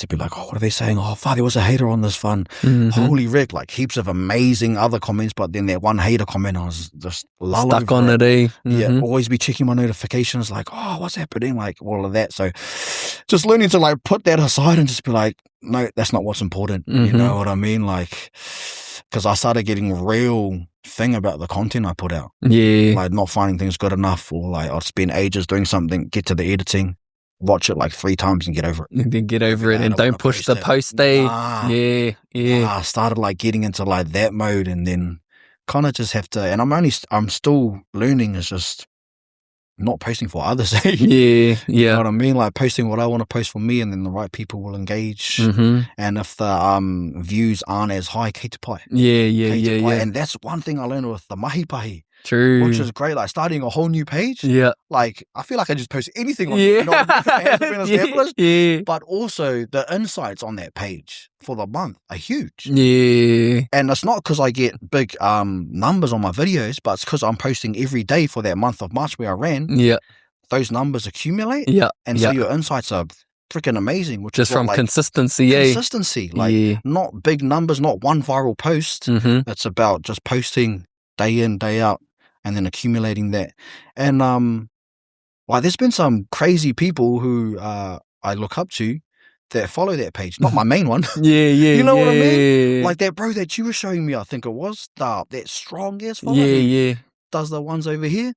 be like, oh, what are they saying? Oh, fuck, there was a hater on this one. Holy Rick, heaps of amazing other comments, but then that one hater comment, I was just stuck on it, eh? Yeah, always be checking my notifications, oh, what's happening? All of that. So just learning to put that aside and just be no, that's not what's important. You know what I mean? Because I started getting real thing about the content I put out. Yeah. Not finding things good enough, or I'd spend ages doing something, get to the editing, watch it 3 times and get over it. And then get over it and don't push the post day. Yeah. I started getting into that mode, and then kind of just have to, and I'm still learning, is just not posting for others. Yeah. You know what I mean? Posting what I want to post for me, and then the right people will engage. And if the views aren't as high, kei te pai. Yeah. And that's one thing I learned with the mahipahi. True. Which is great, starting a whole new page. Yeah. I feel I just post anything on it. You know what I mean? It hasn't been established. Yeah. But also the insights on that page for the month are huge. Yeah. And it's not because I get big numbers on my videos, but it's because I'm posting every day for that month of March where I ran. Yeah. Those numbers accumulate. Yeah. And so your insights are freaking amazing. Which just is from consistency, Consistency. Not big numbers, not one viral post. It's about just posting day in, day out, and then accumulating that. And there's been some crazy people who I look up to that follow that page. Not my main one. Yeah. You know what I mean? That bro that you were showing me, I think it was, that strong ass follow. Yeah. Does the ones over here.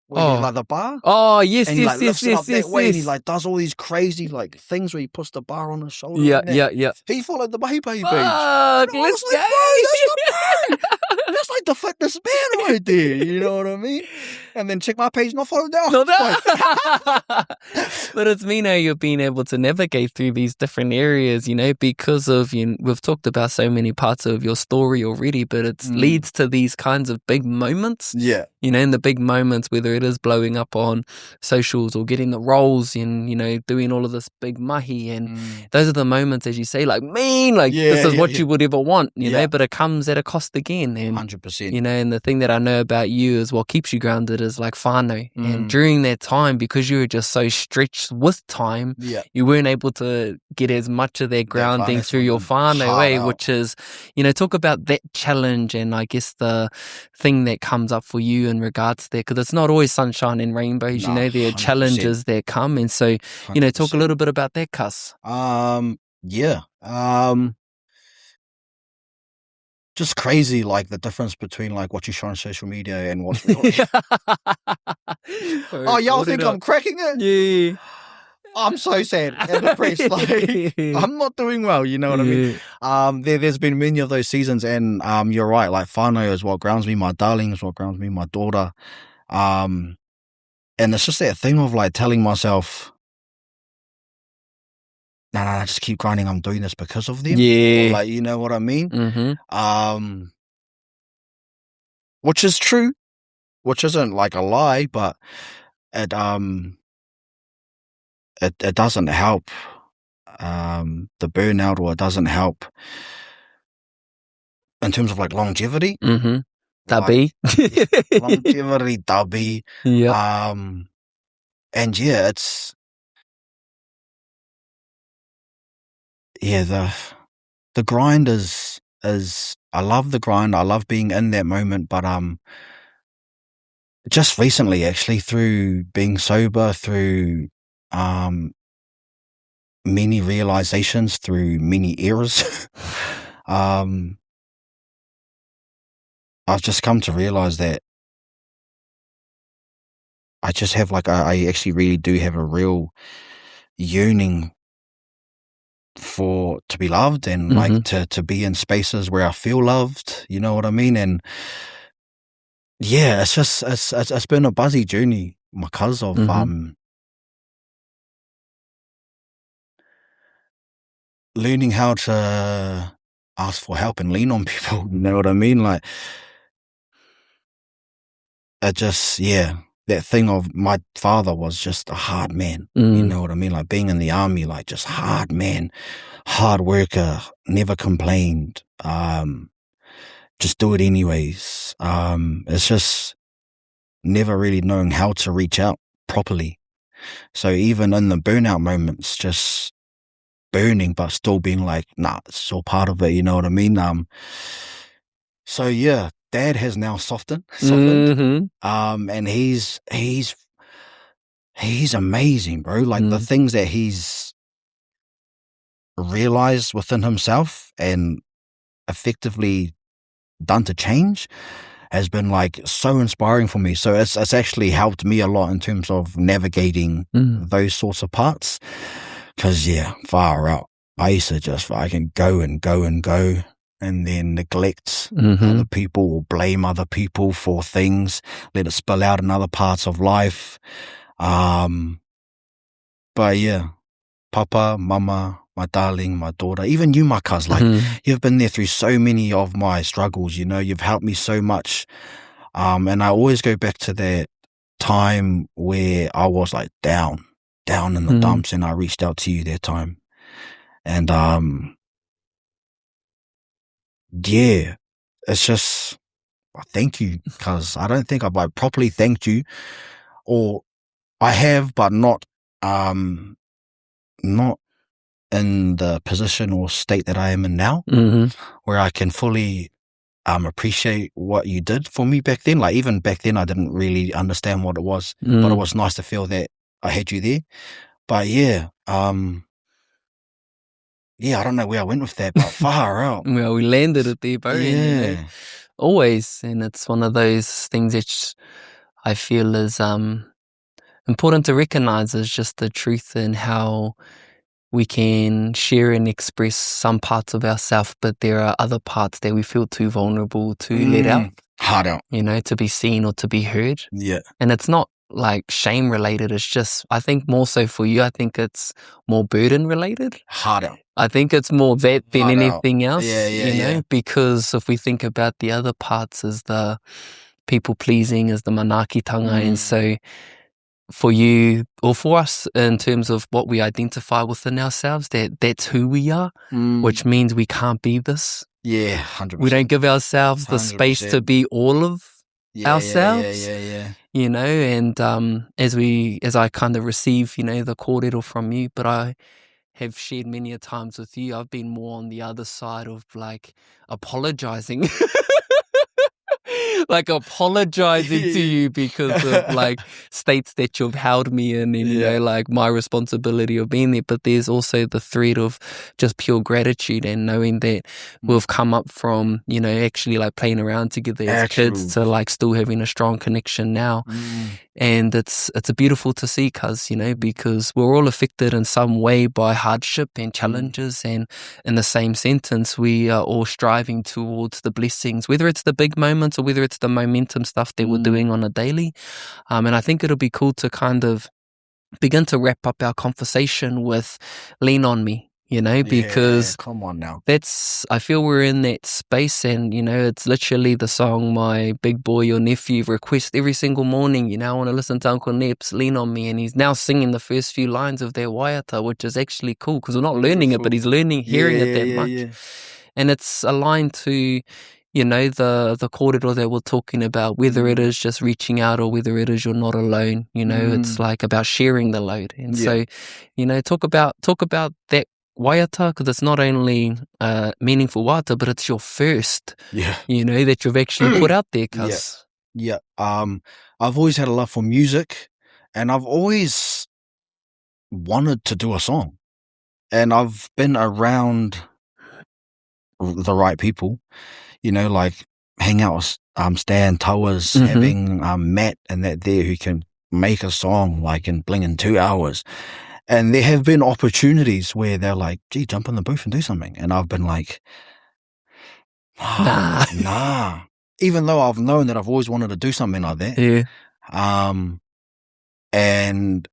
Where he, the bar. Oh, yes, and he, yes. And he does all these crazy things where he puts the bar on his shoulder. Yeah. He followed the Mahi page. Fuck, let's go. That's the fitness man right there. You know what I mean? And then check my page, not follow down. But it's me now you're being able to navigate through these different areas, because of, we've talked about so many parts of your story already, but it leads to these kinds of big moments. Yeah. In the big moments, whether it is blowing up on socials or getting the roles and, doing all of this big mahi. And those are the moments, as you say, this is what you would ever want, know, but it comes at a cost again. And 100%. And the thing that I know about you is what keeps you grounded is whānau. And during that time, because you were just so stretched with time, you weren't able to get as much of that grounding through your whānau, which is, talk about that challenge and I guess the thing that comes up for you in regards to that, because it's not always sunshine and rainbows, there are 100%. challenges that come. And so, 100%. Talk a little bit about that, Cuss. Just crazy, the difference between what you show on social media and what's real. Oh, y'all think I'm cracking it? Yeah. I'm so sad and depressed. I'm not doing well, you know what I mean? There's been many of those seasons, and you're right, whānau is what grounds me, my darling is what grounds me, my daughter. And it's just that thing of telling myself, no, just keep grinding. I'm doing this because of them. Yeah. You know what I mean? Which is true, which isn't a lie, but it doesn't help the burnout, or it doesn't help in terms of like longevity. Mm-hmm. Tabi. Longevity, tabi. Yeah. And yeah, it's the grind is I love the grind. I love being in that moment, but just recently, actually, through being sober, through many realizations, through many errors, I've just come to realize that I just have I actually really do have a real yearning to be loved, and like to be in spaces where I feel loved, you know what I mean? And yeah, it's been a buzzy journey, because of learning how to ask for help and lean on people, you know what I mean? Like, that thing of my father was just a hard man, you know what I mean? Like, being in the army, like, just hard man, hard worker, never complained, just do it anyways. It's just never really knowing how to reach out properly. So even in the burnout moments, just burning, but still being like, nah, it's all part of it, you know what I mean? So yeah, Dad has now softened. And he's amazing, bro. Like, the things that he's realized within himself and effectively done to change has been like so inspiring for me. So it's actually helped me a lot in terms of navigating those sorts of parts. Cause yeah, far out. I used to just fucking go and go and go, and then neglect other people or blame other people for things, let it spill out in other parts of life. But yeah, Papa, Mama, my darling, my daughter, even you, my cuz, like, you've been there through so many of my struggles, you know, you've helped me so much. And I always go back to that time where I was like down in the dumps, and I reached out to you that time. And yeah, it's just, thank you, because I don't think I've like properly thanked you, or I have, but not in the position or state that I am in now, where I can fully appreciate what you did for me back then. Like, even back then I didn't really understand what it was, but it was nice to feel that I had you there. But yeah, I don't know where I went with that, but far out. Well, we landed it there, bro. Yeah. And, you know, always. And it's one of those things that I feel is important to recognize, is just the truth in how we can share and express some parts of ourselves, but there are other parts that we feel too vulnerable to let out. Hard out. You know, to be seen or to be heard. Yeah. And it's not like shame related. It's just, I think more so for you, I think it's more burden related. Hard out. I think it's more that than Hard anything out. else, Yeah, you know, because if we think about the other parts as the people pleasing, as the manaakitanga, and so for you, or for us, in terms of what we identify within ourselves, that's who we are, which means we can't be this. Yeah, 100%. We don't give ourselves the space to be all of ourselves. Yeah. You know, and as I kind of receive, you know, the kōrero from you, but I have shared many a times with you, I've been more on the other side of like apologizing. Like apologizing to you because of like states that you've held me in, and you know, like my responsibility of being there. But there's also the thread of just pure gratitude and knowing that we've come up from, you know, actually like playing around together as kids to like still having a strong connection now. And it's beautiful to see, cuz, you know, because we're all affected in some way by hardship and challenges, and in the same sentence we are all striving towards the blessings, whether it's the big moments or whether it's the momentum stuff that we're doing on a daily. And I think it'll be cool to kind of begin to wrap up our conversation with lean on me. you know, because come on now. I feel we're in that space, and, you know, it's literally the song my big boy or nephew requests every single morning. You know, I want to listen to Uncle Neps, Lean on Me, and he's now singing the first few lines of their waiata, which is actually cool because we're not learning it, but he's hearing it that much. And it's aligned to, you know, the kōrero that we're talking about, whether it is just reaching out or whether it is you're not alone, you know, it's like about sharing the load. And so, you know, talk about that waiata, because it's not only meaningful waiata, but it's your first, you know, that you've actually put out there. I've always had a love for music, and I've always wanted to do a song, and I've been around the right people, you know, like hang out with Stan Towers, having Matt and that there who can make a song like in 2 hours. And there have been opportunities where they're like, gee, jump in the booth and do something. And I've been like, nah. Even though I've known that I've always wanted to do something like that. And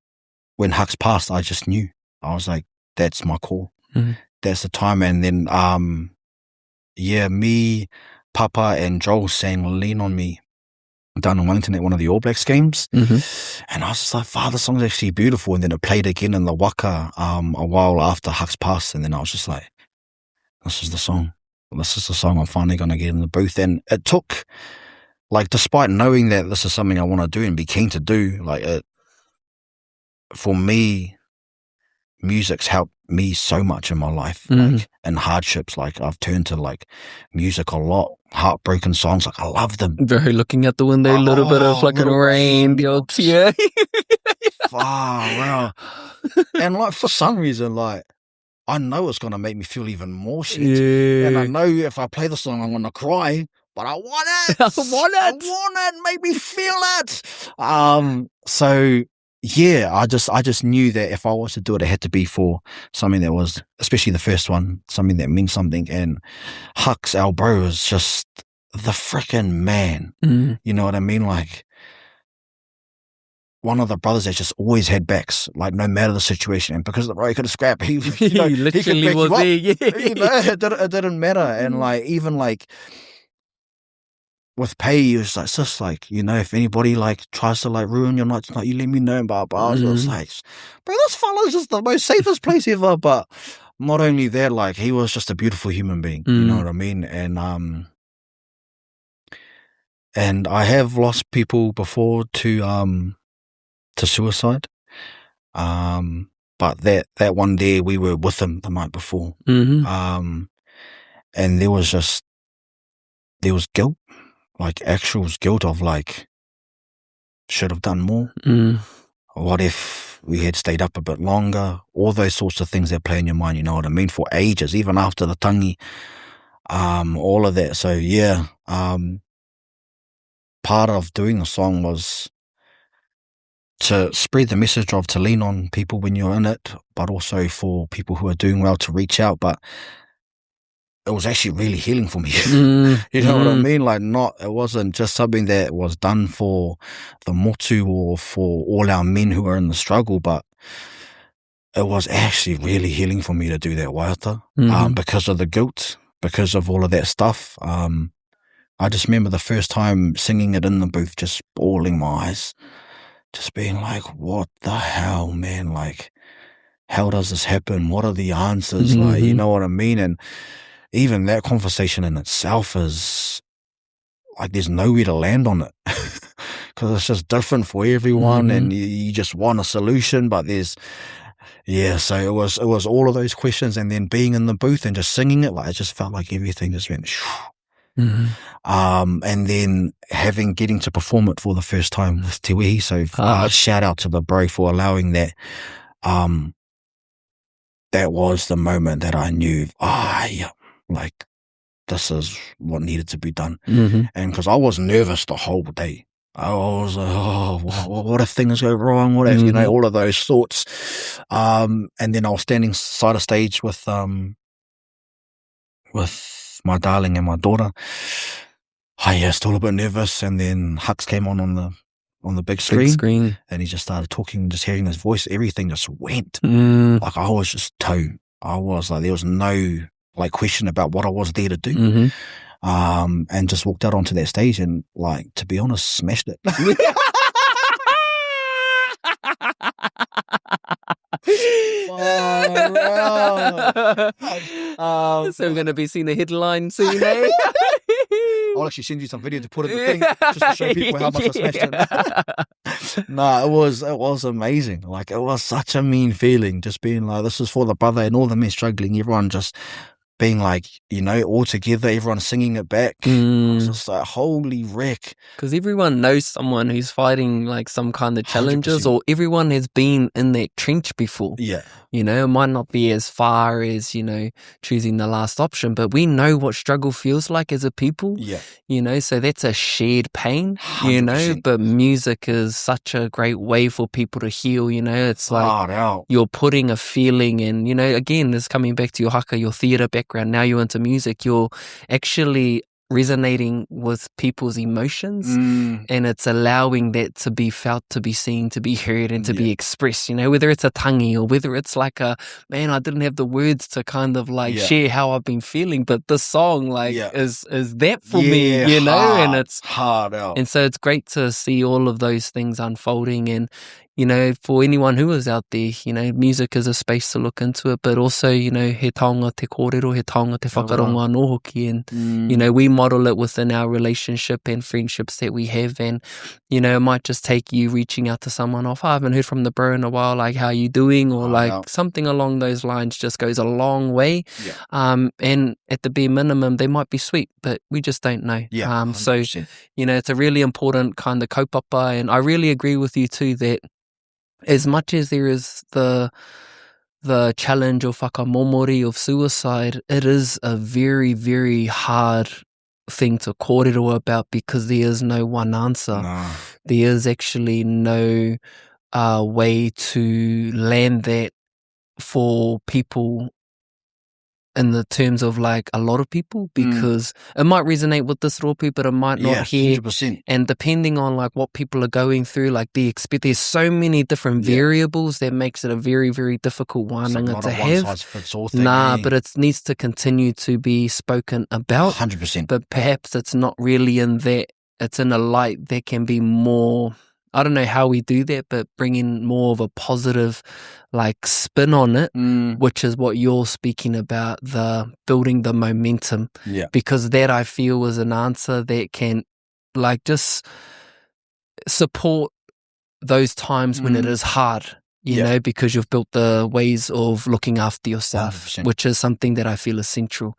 when Hux passed, I just knew. I was like, that's my call. That's the time. And then, me, Papa, and Joel sang Lean on Me down in Wellington at one of the All Blacks games. And I was just like, the song's actually beautiful. And then it played again in the waka a while after Hux passed. And then I was just like, this is the song. This is the song I'm finally going to get in the booth. And it took, like, despite knowing that this is something I want to do and be keen to do, like, for me, music's helped me so much in my life, like in hardships. Like, I've turned to like music a lot, heartbroken songs, like I love them. Very looking at the window, a little bit of fucking rain, the old tear. Wow. And like for some reason, like I know it's gonna make me feel even more shit. And I know if I play the song I'm gonna cry, but I want it. I want it. Make me feel it. So yeah, I just knew that if I was to do it, it had to be for something that was, especially the first one, something that means something. And Hux, our bro, is just the frickin' man. You know what I mean? Like, one of the brothers that just always had backs, like no matter the situation. And because the bro could have scrapped, he literally was there. You know, it didn't matter. And like, even like, with pay, he was like, sis, like, you know, if anybody like tries to like ruin your night, like, you let me know. But I was just like, bro, this fellow's just the most safest place ever. But not only that, like, he was just a beautiful human being. You know what I mean? And I have lost people before to suicide. But that one day we were with him the night before. And there was guilt. Like actual guilt of like, should have done more. What if we had stayed up a bit longer? All those sorts of things that play in your mind, you know what I mean? For ages, even after the tangi, all of that. So yeah, part of doing the song was to spread the message of to lean on people when you're in it, but also for people who are doing well to reach out. But it was actually really healing for me. You know what I mean? Like, it wasn't just something that was done for the motu or for all our men who are in the struggle, but it was actually really healing for me to do that waiata, because of the guilt, because of all of that stuff. I just remember the first time singing it in the booth, just bawling my eyes, just being like, what the hell, man? Like, how does this happen? What are the answers? Like, you know what I mean? And even that conversation in itself is like, there's nowhere to land on it because it's just different for everyone, and you just want a solution. But so it was all of those questions, and then being in the booth and just singing it, like, it just felt like everything just went. And then getting to perform it for the first time with Te Wehi. So shout out to the bro for allowing that. That was the moment that I knew, like, this is what needed to be done. And because I was nervous the whole day. I was like, what if things go wrong? What if, you know, all of those thoughts. And then I was standing side of stage with my darling and my daughter. Still a bit nervous. And then Hux came on the big screen. And he just started talking, just hearing his voice. Everything just went. Like, I was just I was like, there was no like question about what I was there to do. Mm-hmm. And just walked out onto that stage and, like, to be honest, smashed it. So we're going to be seeing a headline soon, eh? I'll actually send you some video to put in the thing just to show people how much I smashed it. No, it was amazing. Like, it was such a mean feeling, just being like, this is for the brother and all the men struggling, everyone just being like, you know, all together, everyone singing it back. I was just like, holy wreck. Because everyone knows someone who's fighting like some kind of challenges, 100%. or everyone has been in that trench before. Yeah. You know, it might not be as far as, you know, choosing the last option, but we know what struggle feels like as a people. Yeah. You know, so that's a shared pain, you know, 100%. but music is such a great way for people to heal, you know. It's like Hard out. you're putting a feeling in, you know, again, this coming back to your haka, your theatre background, now you're into music, you're actually resonating with people's emotions, and it's allowing that to be felt, to be seen, to be heard, and to be expressed, you know, whether it's a tangi or whether it's like a, man, I didn't have the words to kind of like share how I've been feeling, but this song like is that for me, you know, and it's hard out. And so it's great to see all of those things unfolding. And you know, for anyone who is out there, you know, music is a space to look into it, but also, you know, he taonga te kōrero, he taonga te whakaronga anō hoki, and, you know, we model it within our relationship and friendships that we have. And, you know, it might just take you reaching out to someone off, I haven't heard from the bro in a while, like, how you doing? Or like something along those lines just goes a long way. And at the bare minimum, they might be sweet, but we just don't know. So, you know, it's a really important kind of kaupapa. And I really agree with you too that as much as there is the challenge of whakamomori, of suicide, it is a very, very hard thing to kōrero about, because there is no one answer. There is actually no way to land that for people in the terms of like a lot of people, because it might resonate with this rōpū, but it might not here. 100%. And depending on like what people are going through, like there's so many different variables that makes it a very, very difficult wānanga to have. But it needs to continue to be spoken about. 100%. But perhaps it's not really in that, it's in a light that can be more, I don't know how we do that, but bring in more of a positive like spin on it, which is what you're speaking about, the building the momentum. Because that, I feel, is an answer that can like just support those times when it is hard, you know, because you've built the ways of looking after yourself, 100%. which is something that I feel is central.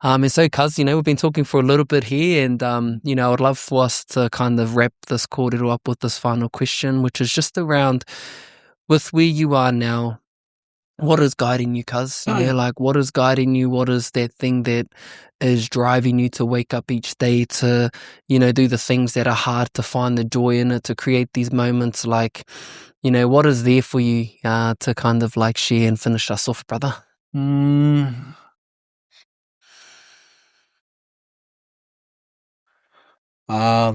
And so, cuz, you know, we've been talking for a little bit here, and, you know, I'd love for us to kind of wrap this kōrero up with this final question, which is just around, with where you are now, what is guiding you, cuz? You know, like, what is guiding you? What is that thing that is driving you to wake up each day to, you know, do the things that are hard, to find the joy in it, to create these moments? Like, you know, what is there for you to kind of like share and finish us off, brother? The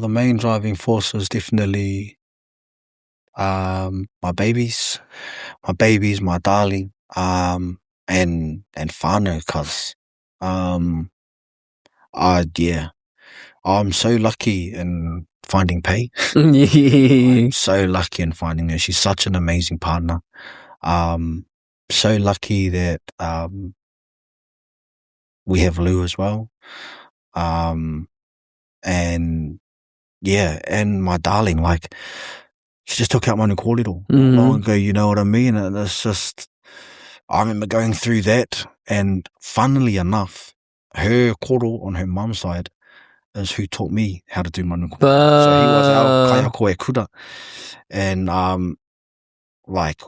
main driving force is definitely my babies, my darling, and whānau, cuz I'm so lucky in finding Pei. I'm so lucky in finding her. She's such an amazing partner. So lucky that we have Lou as well. And my darling, like, she just took out my kōrero long ago, you know what I mean? And it's just, I remember going through that, and funnily enough, her koro on her mum's side is who taught me how to do manu kōrero. So he was our kaya koe kura. And like,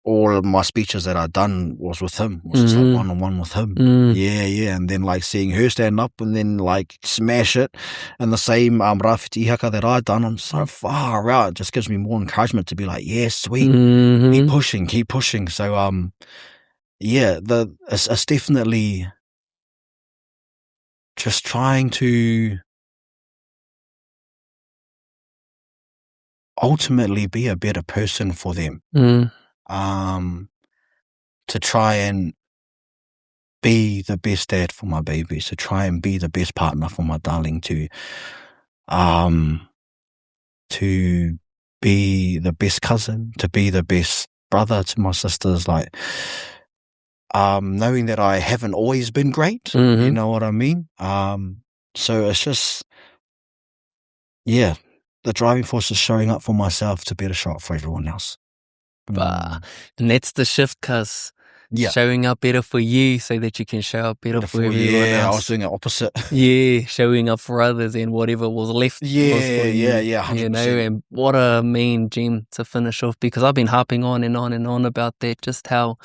all of my speeches that I'd done was with him, was just like one-on-one with him. And then like seeing her stand up and then like smash it, and the same rāwhiti haka that I'd done, I'm so far out. It just gives me more encouragement to be like, yeah, sweet, keep pushing. So it's definitely just trying to ultimately be a better person for them. To try and be the best dad for my babies, to try and be the best partner for my darling, to be the best cousin, to be the best brother to my sisters, like, knowing that I haven't always been great, you know what I mean? So it's just, yeah, the driving force is showing up for myself to better show up for everyone else. And that's the shift, cuz showing up better for you so that you can show up better for everyone else. I was doing it opposite. Yeah, showing up for others and whatever was left was for you. 100%. You know, and what a mean gem to finish off, because I've been harping on and on and on about that, just how,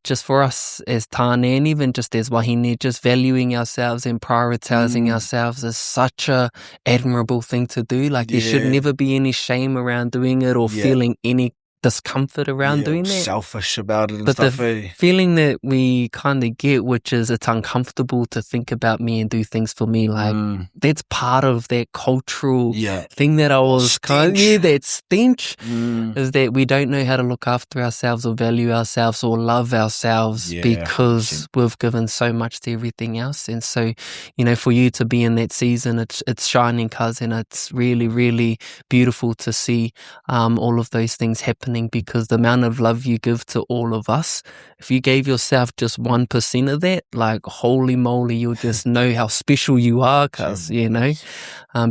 just for us as tāne and even just as wahine, just valuing ourselves and prioritizing ourselves is such a admirable thing to do. Like there should never be any shame around doing it or feeling any discomfort around doing that. Selfish about it and but stuff. The feeling that we kind of get, which is it's uncomfortable to think about me and do things for me, like that's part of that cultural thing that I was that stench is that we don't know how to look after ourselves or value ourselves or love ourselves because we've given so much to everything else. And so, you know, for you to be in that season, it's shining, cousin. It's really, really beautiful to see all of those things happening, because the amount of love you give to all of us, if you gave yourself just 1% of that, like holy moly, you'll just know how special you are, cuz, you know,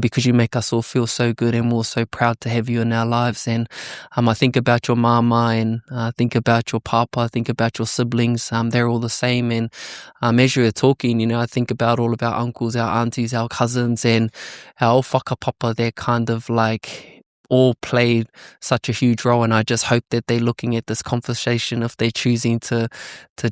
because you make us all feel so good and we're so proud to have you in our lives. And I think about your mama and I think about your papa, I think about your siblings, they're all the same. And as you're talking, you know, I think about all of our uncles, our aunties, our cousins and our whakapapa, they're kind of like all played such a huge role, and I just hope that they're looking at this conversation, if they're choosing to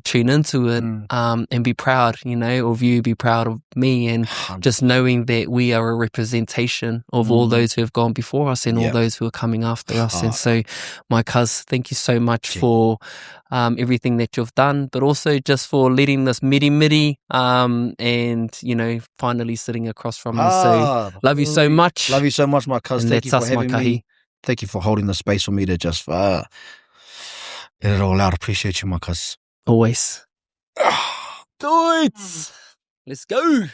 tune into it, and be proud, you know, of you, be proud of me, and just knowing that we are a representation of all those who have gone before us and all those who are coming after us. And so, my cuz, thank you so much for everything that you've done, but also just for letting this miri and, you know, finally sitting across from me. So love you so much. Love you so much, my cuz. Thank you for having me. Thank you for holding the space for me to just let it all out. Appreciate you, my cuz. Always. Do it! Let's go.